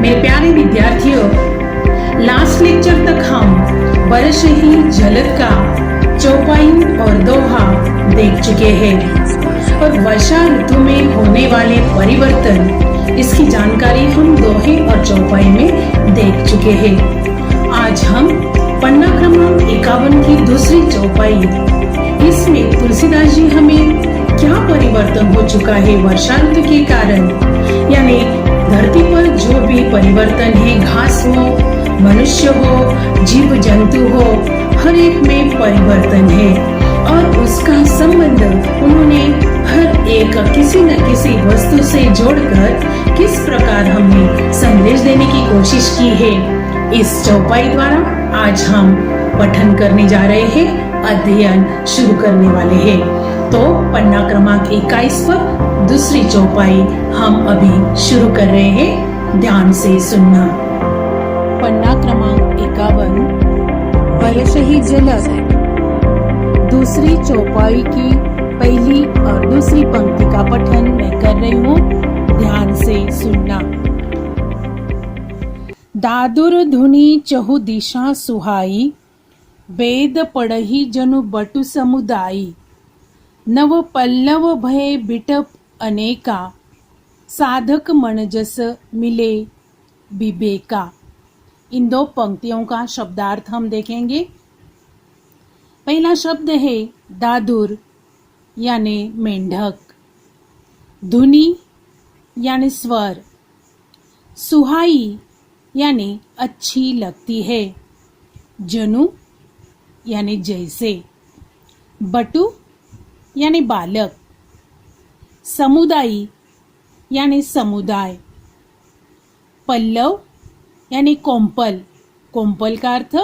मेरे प्यारे विद्यार्थियों, लास्ट लेक्चर तक हम बरस ही झलक का चौपाई और दोहा देख चुके हैं और वर्षा ऋतु में होने वाले परिवर्तन, इसकी जानकारी हम दोहे और चौपाई में देख चुके हैं। आज हम पन्ना क्रमांक 51 की दूसरी चौपाई, इसमें तुलसीदास जी हमें क्या परिवर्तन हो चुका है वर्षा ऋतु के कारण, यानी धरती पर जो भी परिवर्तन है, घास हो, मनुष्य हो, जीव जंतु हो, हर एक में परिवर्तन है और उसका संबंध उन्होंने हर एक किसी न किसी वस्तु से जोड़कर किस प्रकार हमें संदेश देने की कोशिश की है, इस चौपाई द्वारा आज हम पठन करने जा रहे हैं, अध्ययन शुरू करने वाले हैं। तो पन्ना क्रमांक 21 पर दूसरी चौपाई हम अभी शुरू कर रहे हैं, ध्यान से सुनना। पन्ना क्रमांक 51 बरस ही झलक, दूसरी चौपाई की पहली और दूसरी पंक्ति का पठन मैं कर रही हूँ, ध्यान से सुनना। दादुर धुनी चहु दिशा सुहाई, वेद पढ़ही जनु बटु समुदायी, नव पल्लव भय बिटप अनेका, साधक मनजस मिले विवेका। इन दो पंक्तियों का शब्दार्थ हम देखेंगे। पहला शब्द है दादुर यानी मेंढक, धुनी यानी स्वर, सुहाई यानी अच्छी लगती है, जनु यानी जैसे, बटु यानी बालक, समुदायी यानी समुदाय, पल्लव यानी कोंपल, कोंपल का अर्थ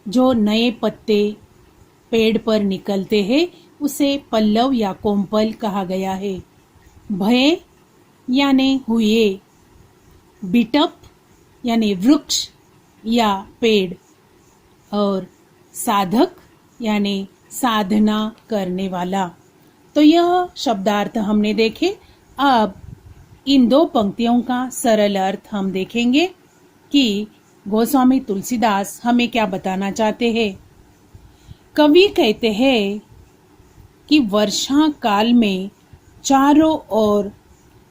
जो नए पत्ते पेड़ पर निकलते हैं उसे पल्लव या कोंपल कहा गया है, भय यानी हुए, बिटप यानी वृक्ष या पेड़, और साधक यानी साधना करने वाला। तो यह शब्दार्थ हमने देखे। अब इन दो पंक्तियों का सरल अर्थ हम देखेंगे कि गोस्वामी तुलसीदास हमें क्या बताना चाहते हैं। कवि कहते हैं कि वर्षा काल में चारों ओर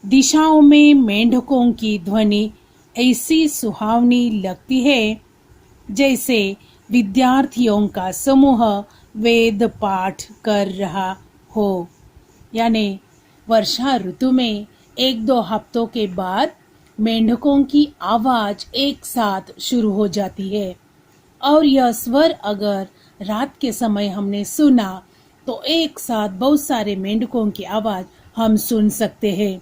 दिशाओं में मेंढकों की ध्वनि ऐसी सुहावनी लगती है जैसे विद्यार्थियों का समूह वेद पाठ कर रहा हो। यानी वर्षा ऋतु में 1-2 हफ्तों के बाद मेंढकों की आवाज एक साथ शुरू हो जाती है और यह स्वर अगर रात के समय हमने सुना तो एक साथ बहुत सारे मेंढकों की आवाज हम सुन सकते हैं।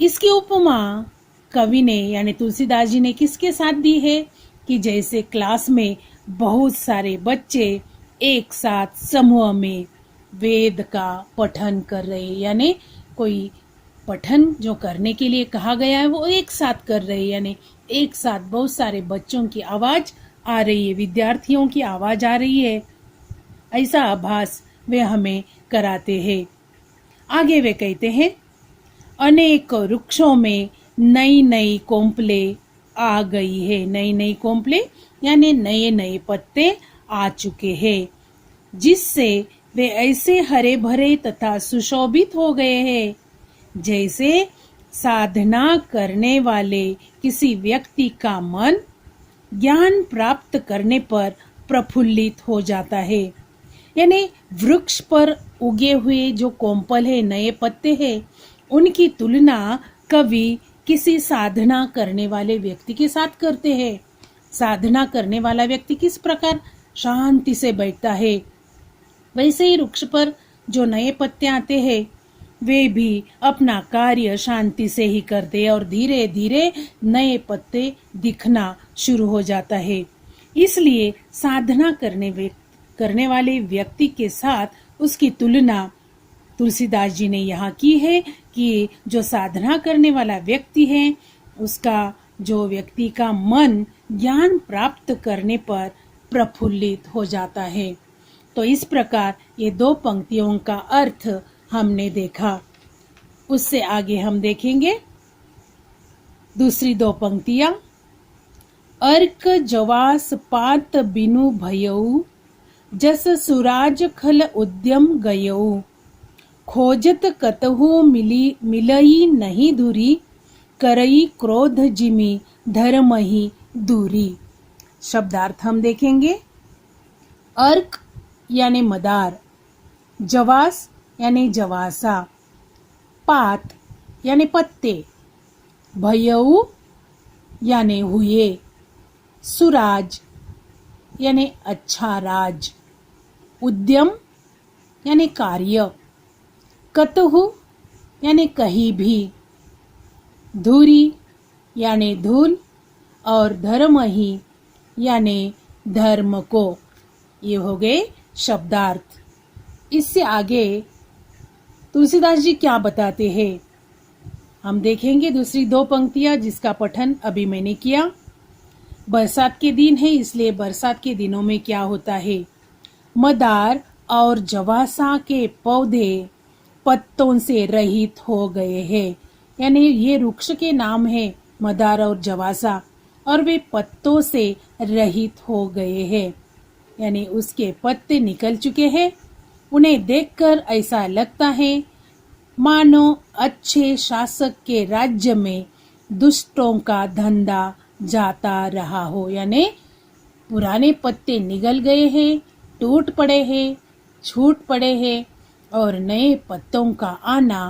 इसकी उपमा कवि ने यानी तुलसीदास जी ने किसके साथ दी है कि जैसे क्लास में बहुत सारे बच्चे एक साथ समूह में वेद का पठन कर रहे हैं, यानी कोई पठन जो करने के लिए कहा गया है वो एक साथ कर रहे हैं, यानी एक साथ बहुत सारे बच्चों की आवाज आ रही है, विद्यार्थियों की आवाज आ रही है, ऐसा आभास वे हमें कराते हैं। आगे वे कहते हैं, अनेक वृक्षों में नई नई कोंपले आ गई है, नई नई कोंपले यानी नए नए पत्ते आ चुके हैं, जिससे वे ऐसे हरे भरे तथा सुशोभित हो गए हैं जैसे साधना करने वाले किसी व्यक्ति का मन ज्ञान प्राप्त करने पर प्रफुल्लित हो जाता है। यानी वृक्ष पर उगे हुए जो कोंपल है, नए पत्ते हैं, उनकी तुलना कवि किसी साधना करने वाले व्यक्ति के साथ करते हैं। साधना करने वाला व्यक्ति किस प्रकार शांति से बैठता है, वैसे ही वृक्ष पर जो नए पत्ते आते हैं वे भी अपना कार्य शांति से ही करते हैं और धीरे धीरे नए पत्ते दिखना शुरू हो जाता है। इसलिए साधना करने वाले व्यक्ति के साथ उसकी तुलना तुलसीदास जी ने यहाँ की है कि जो साधना करने वाला व्यक्ति है उसका जो व्यक्ति का मन ज्ञान प्राप्त करने पर प्रफुल्लित हो जाता है। तो इस प्रकार ये दो पंक्तियों का अर्थ हमने देखा। उससे आगे हम देखेंगे दूसरी दो पंक्तियां। अर्क जवास पात बिनु भयऊ, जस सुराज खल उद्यम गयऊ, खोजत कतहु मिलई नहीं धुरी, करई क्रोध जिमि धर्म ही दूरी। शब्दार्थ हम देखेंगे। अर्क यानी मदार, जवास यानी जवासा, पात यानी पत्ते, भयऊ यानी हुए, सुराज यानी अच्छा राज, उद्यम यानी कार्य, कतहु यानी कहीं भी, धूरी यानी धूल और धर्म ही यानी धर्म को। ये हो गए शब्दार्थ। इससे आगे तुलसीदास जी क्या बताते हैं हम देखेंगे। दूसरी दो पंक्तियां जिसका पठन अभी मैंने किया। बरसात के दिन है, इसलिए बरसात के दिनों में क्या होता है, मदार और जवासा के पौधे पत्तों से रहित हो गए हैं। यानी ये वृक्ष के नाम है मदार और जवासा, और वे पत्तों से रहित हो गए हैं, यानी उसके पत्ते निकल चुके हैं। उन्हें देखकर ऐसा लगता है मानो अच्छे शासक के राज्य में दुष्टों का धंधा जाता रहा हो। यानी पुराने पत्ते निगल गए हैं, टूट पड़े हैं, छूट पड़े हैं और नए पत्तों का आना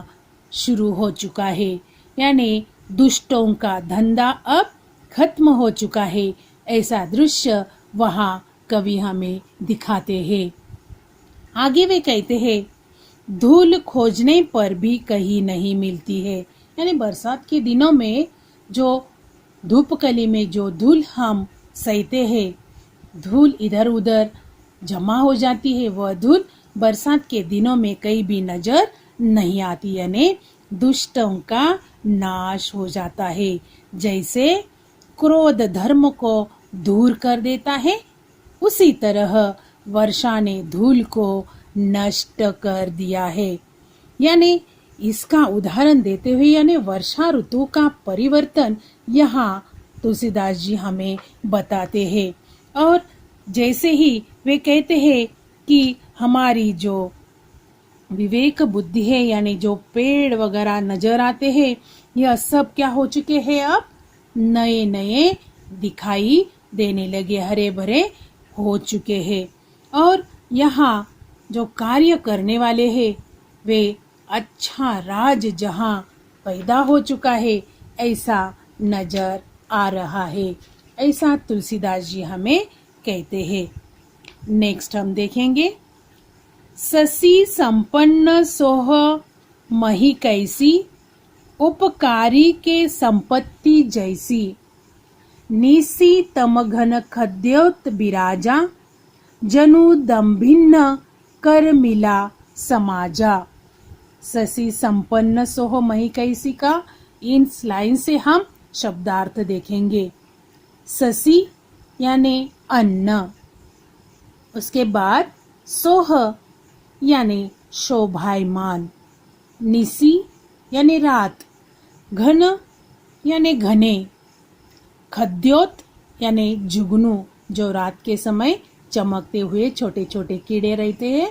शुरू हो चुका है। यानी दुष्टों का धंधा अब खत्म हो चुका है। ऐसा दृश्य वहाँ कवि हमें दिखाते हैं। आगे वे कहते हैं धूल खोजने पर भी कहीं नहीं मिलती है। यानी बरसात के दिनों में जो धूपकली में जो धूल हम सहते हैं, धूल इधर उधर जमा हो जाती है, वह धूल बरसात के दिनों में कहीं भी नजर नहीं आती। यानी दुष्टों का नाश हो जाता है। जैसे क्रोध धर्म को दूर कर देता है, उसी तरह वर्षा ने धूल को नष्ट कर दिया है। यानी इसका उदाहरण देते हुए यानी वर्षा ऋतु का परिवर्तन यहाँ तुलसीदास जी हमें बताते हैं। और जैसे ही वे कहते हैं कि हमारी जो विवेक बुद्धि है, यानी जो पेड़ वगैरह नजर आते हैं, यह सब क्या हो चुके हैं, अब नए नए दिखाई देने लगे, हरे भरे हो चुके हैं। और यहाँ जो कार्य करने वाले हैं वे अच्छा राज जहाँ पैदा हो चुका है ऐसा नजर आ रहा है। ऐसा तुलसीदास जी हमें कहते हैं। नेक्स्ट हम देखेंगे ससी संपन्न सोह मही कैसी, उपकारी के संपत्ति जैसी, निसी तमघन खद्योत बिराजा, जनु दम्भिन्न कर मिला समाजा। ससी संपन्न सोह मही कैसी का इन लाइन से हम शब्दार्थ देखेंगे। ससी यानी अन्न, उसके बाद सोह यानी शोभायमान, निसी यानी रात, घन यानी घने, खद्योत यानी जुगनू जो रात के समय चमकते हुए छोटे छोटे कीड़े रहते हैं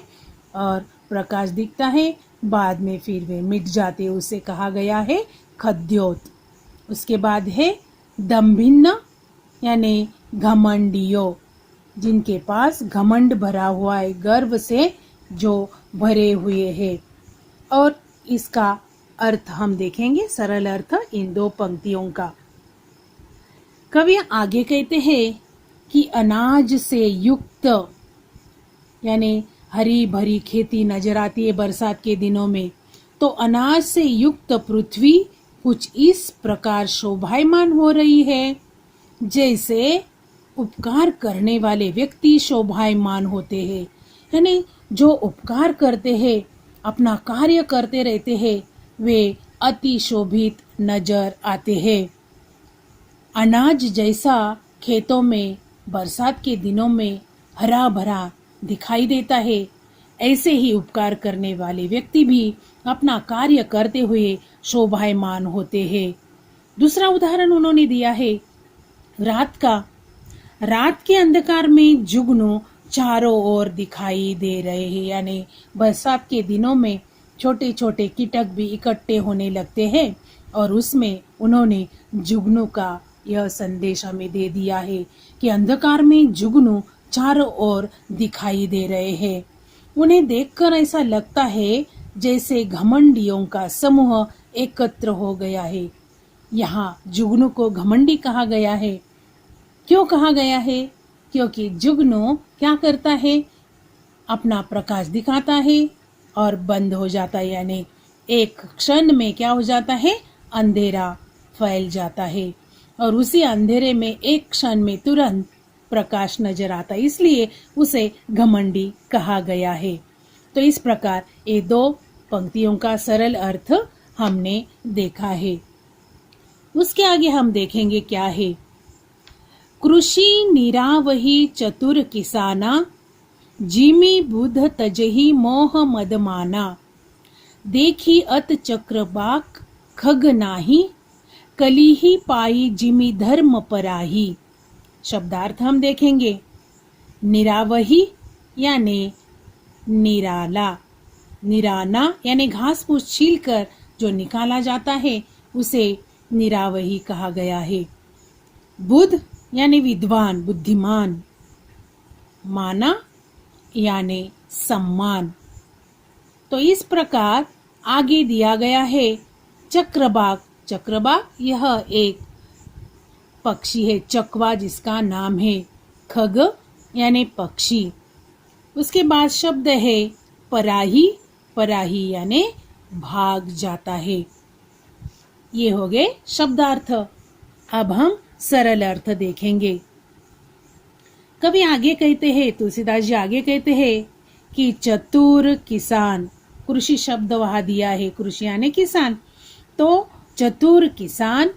और प्रकाश दिखता है, बाद में फिर वे मिट जाते, उसे कहा गया है खद्योत। उसके बाद है दम्भिन्न यानी घमंडियो, जिनके पास घमंड भरा हुआ है, गर्व से जो भरे हुए हैं। और इसका अर्थ हम देखेंगे, सरल अर्थ इन दो पंक्तियों का। कवि आगे कहते हैं कि अनाज से युक्त यानी हरी भरी खेती नजर आती है बरसात के दिनों में, तो अनाज से युक्त पृथ्वी कुछ इस प्रकार शोभायमान हो रही है जैसे उपकार करने वाले व्यक्ति शोभायमान होते हैं। यानी जो उपकार करते हैं, अपना कार्य करते रहते हैं, वे अति शोभित नजर आते हैं। अनाज जैसा खेतों में बरसात के दिनों में हरा भरा दिखाई देता है, ऐसे ही उपकार करने वाले व्यक्ति भी अपना कार्य करते हुए शोभायमान होते हैं। दूसरा उदाहरण उन्होंने दिया है रात का। रात के अंधकार में जुगनू चारों ओर दिखाई दे रहे हैं, यानी बरसात के दिनों में छोटे छोटे कीटक भी इकट्ठे होने लगते हैं और उसमें उन्होंने जुगनू का यह संदेश हमें दे दिया है कि अंधकार में जुगनू चारों ओर दिखाई दे रहे हैं। उन्हें देखकर ऐसा लगता है जैसे घमंडियों का समूह एकत्र हो गया है। यहाँ जुगनू को घमंडी कहा गया है। क्यों कहा गया है? क्योंकि जुगनू क्या करता है? अपना प्रकाश दिखाता है और बंद हो जाता है, यानी एक क्षण में क्या हो जाता है? अंधेरा फैल जाता है और उसी अंधेरे में एक क्षण में तुरंत प्रकाश नजर आता है, इसलिए उसे घमंडी कहा गया है। तो इस प्रकार ये दो पंक्तियों का सरल अर्थ हमने देखा है। उसके आगे हम देखेंगे क्या है। कृषि निरावही चतुर किसाना, जिमी बुध तजही मोह मदमाना, देखी अत चक्रबाक खग नाही, कलीही पाई जिमी धर्म पराही। शब्दार्थ हम देखेंगे। निरावही यानी निराला, निराना यानी घास फूस छील कर जो निकाला जाता है उसे निरावही कहा गया है। बुध यानी विद्वान, बुद्धिमान। माना यानी सम्मान। तो इस प्रकार आगे दिया गया है चक्रबाक। चक्रबाक यह एक पक्षी है, चकवा जिसका नाम है। खग यानी पक्षी। उसके बाद शब्द है पराही। पराही यानी भाग जाता है। ये हो गए शब्दार्थ। अब हम सरल अर्थ देखेंगे। कभी आगे कहते हैं, तुलसीदास जी आगे कहते हैं कि चतुर किसान, कृषि शब्द वहां दिया है, कृषि यानी किसान। तो चतुर किसान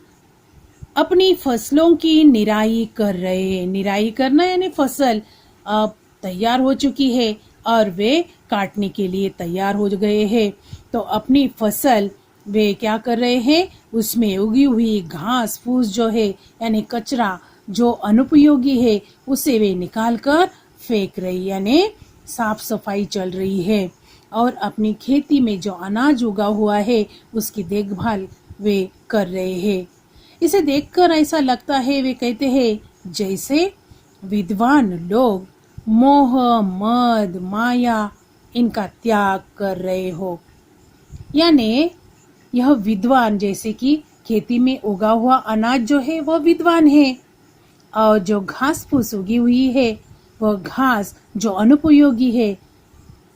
अपनी फसलों की निराई कर रहे हैं। निराई करना यानी फसल अब तैयार हो चुकी है और वे काटने के लिए तैयार हो गए हैं। तो अपनी फसल वे क्या कर रहे हैं? उसमें उगी हुई घास फूस जो है यानी कचरा जो अनुपयोगी है उसे वे निकाल कर फेंक रही, यानी साफ सफाई चल रही है। और अपनी खेती में जो अनाज उगा हुआ है उसकी देखभाल वे कर रहे हैं। इसे देखकर ऐसा लगता है, वे कहते हैं जैसे विद्वान लोग मोह मद माया इनका त्याग कर रहे हो। यानी यह विद्वान, जैसे कि खेती में उगा हुआ अनाज जो है वह विद्वान है और जो घास फूस उगी हुई है वह घास जो अनुपयोगी है।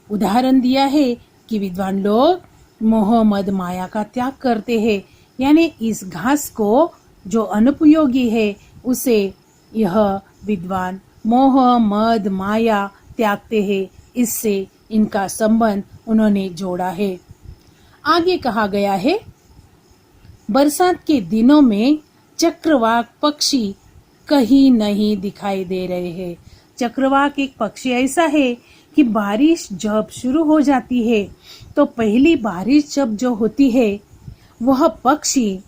उदाहरण दिया है कि विद्वान लोग मोह मद माया का त्याग करते हैं, यानी इस घास को जो अनुपयोगी है उसे यह विद्वान मोह मद माया त्यागते हैं। इससे इनका संबंध उन्होंने जोड़ा है। आगे कहा गया है बरसात के दिनों में चक्रवाक पक्षी कहीं नहीं दिखाई दे रहे हैं। चक्रवाक एक पक्षी ऐसा है कि बारिश जब शुरू हो जाती है तो पहली बारिश जब जो होती है वह पक्षी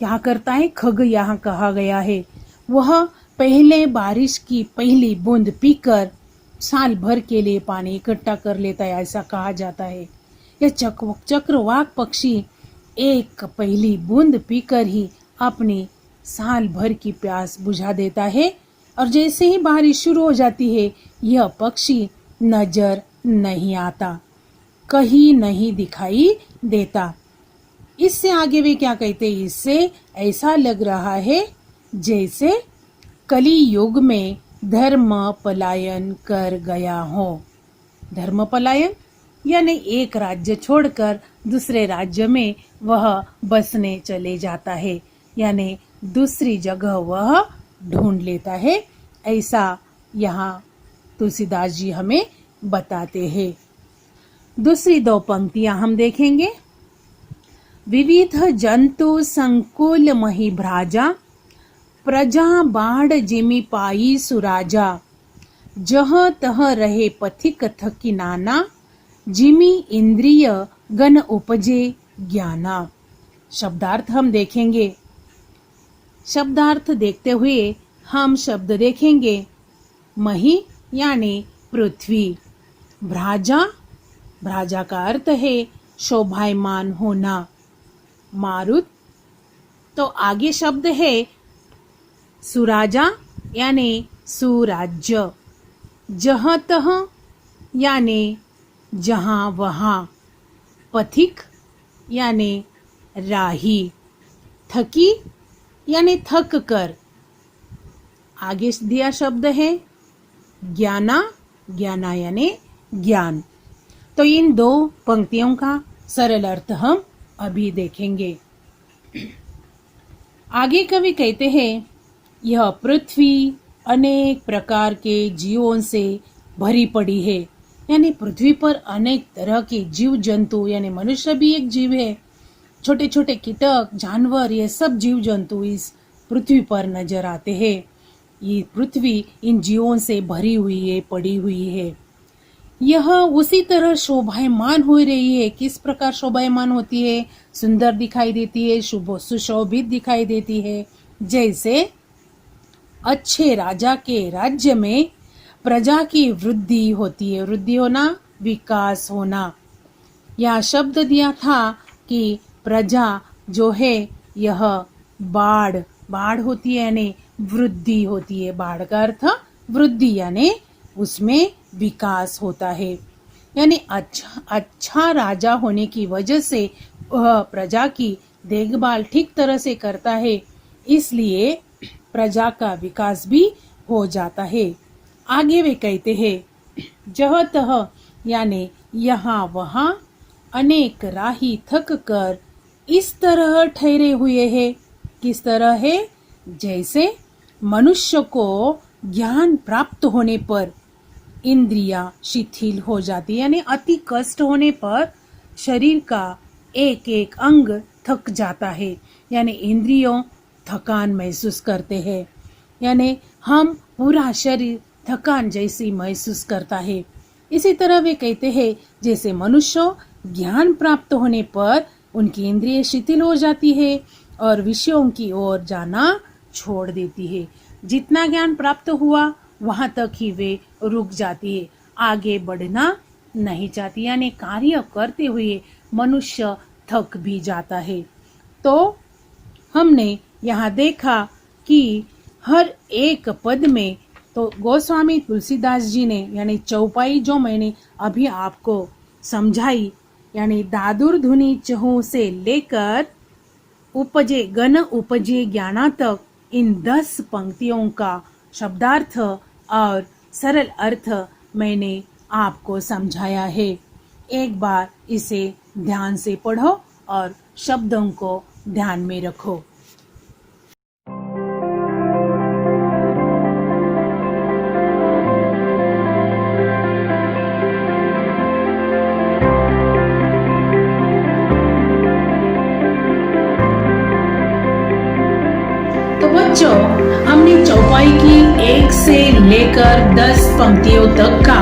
क्या करता है? खग यहाँ कहा गया है। वह पहले बारिश की पहली बूंद पीकर साल भर के लिए पानी इकट्ठा कर लेता है, ऐसा कहा जाता है। यह चक्रवाक पक्षी एक पहली बूंद पीकर ही अपनी साल भर की प्यास बुझा देता है और जैसे ही बारिश शुरू हो जाती है यह पक्षी नजर नहीं आता, कहीं नहीं दिखाई देता। इससे आगे वे क्या कहते हैं? इससे ऐसा लग रहा है जैसे कली युग में धर्म पलायन कर गया हो। धर्म पलायन यानी एक राज्य छोड़कर दूसरे राज्य में वह बसने चले जाता है, यानी दूसरी जगह वह ढूंढ लेता है। ऐसा यहाँ तुलसीदास जी हमें बताते हैं। दूसरी दो पंक्तियां हम देखेंगे। विविध जंतु संकुल मही भ्राजा, प्रजा बाढ़ जिमि पाई सुराजा, जह तह रहे पथिक थकी नाना, जिमि इंद्रिय गण उपजे ज्ञाना। शब्दार्थ हम देखेंगे। शब्दार्थ देखते हुए हम शब्द देखेंगे। मही यानी पृथ्वी। भ्राजा, भ्राजा का अर्थ है शोभायमान होना। मारुत, तो आगे शब्द है सुराजा यानी सुराज्य। जहाँ तहाँ यानी जहाँ वहाँ। पथिक यानी राही। थकी यानी थक कर। आगे दिया शब्द है ज्ञाना, ज्ञाना यानी ज्ञान। तो इन दो पंक्तियों का सरल अर्थ हम अभी देखेंगे। आगे कवि कहते हैं, यह पृथ्वी अनेक प्रकार के जीवों से भरी पड़ी है। यानी पृथ्वी पर अनेक तरह के जीव जंतु, यानी मनुष्य भी एक जीव है, छोटे छोटे कीटक, जानवर, ये सब जीव जंतु इस पृथ्वी पर नजर आते हैं। ये पृथ्वी इन जीवों से भरी हुई है, पड़ी हुई है। यह उसी तरह शोभायमान हो रही है। किस प्रकार शोभायमान होती है? सुंदर दिखाई देती है, सुशोभित दिखाई देती है। जैसे अच्छे राजा के राज्य में प्रजा की वृद्धि होती है। वृद्धि होना, विकास होना। यह शब्द दिया था कि प्रजा जो है यह बाढ़, बाढ़ होती है यानी वृद्धि होती है। बाढ़ का अर्थ वृद्धि यानी उसमें विकास होता है। यानी अच्छा राजा होने की वजह से वह प्रजा की देखभाल ठीक तरह से करता है, इसलिए प्रजा का विकास भी हो जाता है। आगे वे कहते हैं, जह तह यानी यहाँ वहाँ, अनेक राही थक कर इस तरह ठहरे हुए हैं। किस तरह है? जैसे मनुष्य को ज्ञान प्राप्त होने पर इंद्रियां शिथिल हो जाती, यानी अति कष्ट होने पर शरीर का एक एक अंग थक जाता है, यानी इंद्रियों थकान महसूस करते हैं। यानी हम पूरा शरीर थकान जैसी महसूस करता है। इसी तरह वे कहते हैं, जैसे मनुष्य ज्ञान प्राप्त होने पर उनकी इंद्रिय शिथिल हो जाती है और विषयों की ओर जाना छोड़ देती है। जितना ज्ञान प्राप्त हुआ वहां तक ही वे रुक जाती है, आगे बढ़ना नहीं चाहती। यानी कार्य करते हुए मनुष्य थक भी जाता है। तो हमने यहाँ देखा कि हर एक पद में, तो गोस्वामी तुलसीदास जी ने यानी चौपाई जो मैंने अभी आपको समझाई, यानी दादुर धुनी चहु से लेकर उपजे गण उपजे ज्ञाना तक, इन 10 पंक्तियों का शब्दार्थ और सरल अर्थ मैंने आपको समझाया है। एक बार इसे ध्यान से पढ़ो और शब्दों को ध्यान में रखो। तो बच्चों, हमने चौपाई की 1 से लेकर 10 पंक्तियों तक का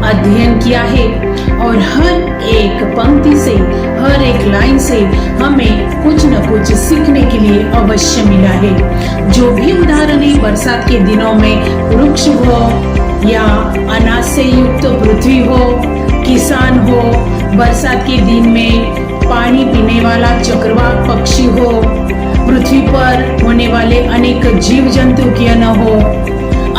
अध्ययन किया है और हर एक पंक्ति से, हर एक लाइन से हमें कुछ न कुछ सीखने के लिए अवश्य मिला है। जो भी उदाहरण है, बरसात के दिनों में वृक्ष हो या अनाज से युक्त पृथ्वी हो, किसान हो, बरसात के दिन में पानी पीने वाला चक्रवात पक्षी हो, पृथ्वी पर होने वाले अनेक जीव जंतु क्यों न हो,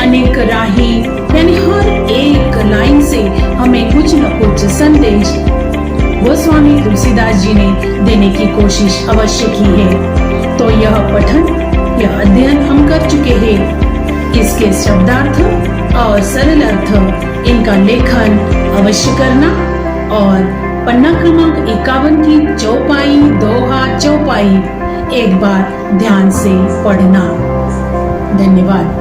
अनेक राही, यानी हर एक लाइन से हमें कुछ न कुछ संदेश गोस्वामी तुलसीदास जी ने देने की कोशिश अवश्य की है। तो यह पठन, यह अध्ययन हम कर चुके हैं। इसके शब्दार्थ और सरल अर्थ, इनका लेखन अवश्य करना और पन्ना क्रमांक 51 की चौपाई, दोहा, चौपाई एक बार ध्यान से पढ़ना। धन्यवाद।